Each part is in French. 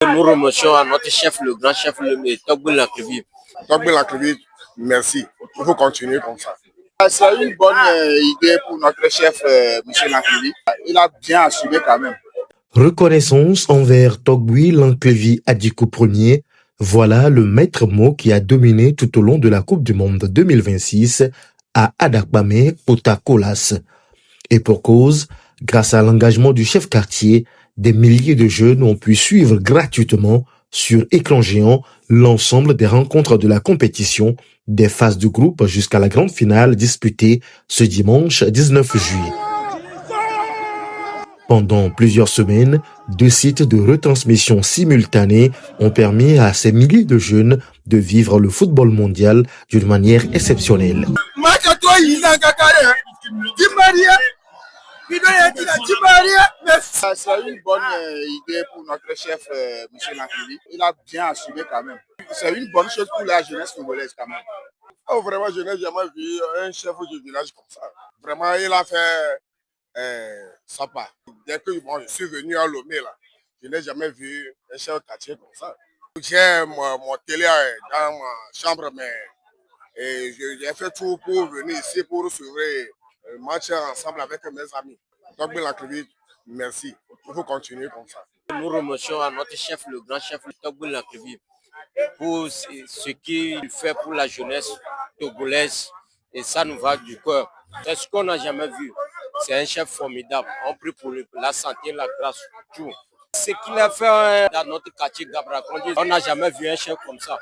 Nous remercions à notre chef, le grand chef, le Togbo Lanklevi. Togbo Lanklevi, merci. Il faut continuer comme ça. C'est une bonne idée pour notre chef, M. Lanklevi. Il a bien assumé quand même. Reconnaissance envers Togbo Lanklevi Adiko Ier. Voilà le maître mot qui a dominé tout au long de la Coupe du Monde 2026 à Adakpame Potakolas. Et pour cause, grâce à l'engagement du chef quartier, des milliers de jeunes ont pu suivre gratuitement sur écran géant l'ensemble des rencontres de la compétition, des phases de groupe jusqu'à la grande finale disputée ce dimanche 19 juillet. Pendant plusieurs semaines, 2 sites de retransmission simultanée ont permis à ces milliers de jeunes de vivre le football mondial d'une manière exceptionnelle. C'est une bonne idée pour notre chef, M. Lanklevi. Il a bien assumé quand même. C'est une bonne chose pour la jeunesse congolaise quand même. Oh, vraiment, je n'ai jamais vu un chef du village comme ça. Vraiment, il a fait ça part. Dès que je suis venu à Lomé, là, je n'ai jamais vu un chef quartier comme ça. J'ai mon télé dans ma chambre, mais j'ai fait tout pour venir ici pour suivre le match ensemble avec mes amis. Togbo Lanklevi, merci. Il faut continuer comme ça. Nous remercions à notre chef, le grand chef, Togbo Lanklevi, pour ce qu'il fait pour la jeunesse togolaise. Et ça nous va du cœur. C'est ce qu'on n'a jamais vu. C'est un chef formidable. On prie pour la santé, la grâce, tout. Ce qu'il a fait dans notre quartier Gabrakondi, on n'a jamais vu un chef comme ça.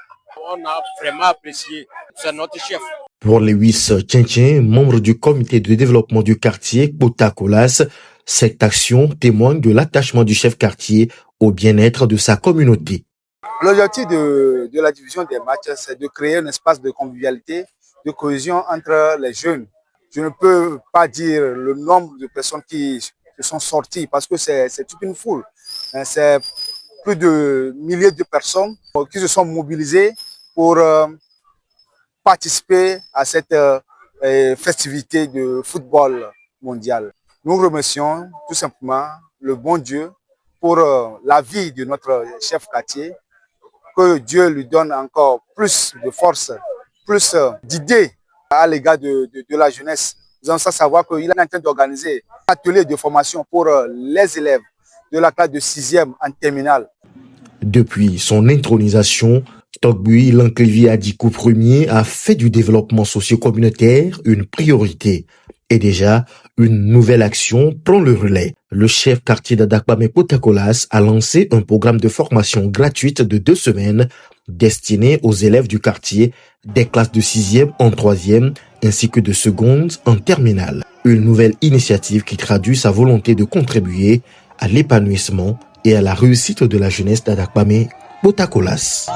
On a vraiment apprécié. C'est notre chef. Pour Lewis Tchéntchen, membre du comité de développement du quartier Potakolas, cette action témoigne de l'attachement du chef quartier au bien-être de sa communauté. L'objectif de la division des matchs, c'est de créer un espace de convivialité, de cohésion entre les jeunes. Je ne peux pas dire le nombre de personnes qui se sont sorties parce que c'est toute une foule. C'est plus de milliers de personnes qui se sont mobilisées pour participer à cette festivité de football mondial. Nous remercions tout simplement le bon Dieu pour la vie de notre chef quartier. Que Dieu lui donne encore plus de force, plus d'idées à l'égard de la jeunesse. Nous avons savoir qu'il est en train d'organiser un atelier de formation pour les élèves de la classe de 6e en terminale. Depuis son intronisation, Togbo Lanklevi Adiko Ier a fait du développement socio-communautaire une priorité. Et déjà, une nouvelle action prend le relais. Le chef quartier d'Adakpame Potakolas a lancé un programme de formation gratuite de 2 semaines destiné aux élèves du quartier des classes de 6e en 3e ainsi que de seconde en terminale. Une nouvelle initiative qui traduit sa volonté de contribuer à l'épanouissement et à la réussite de la jeunesse d'Adakpame Potakolas.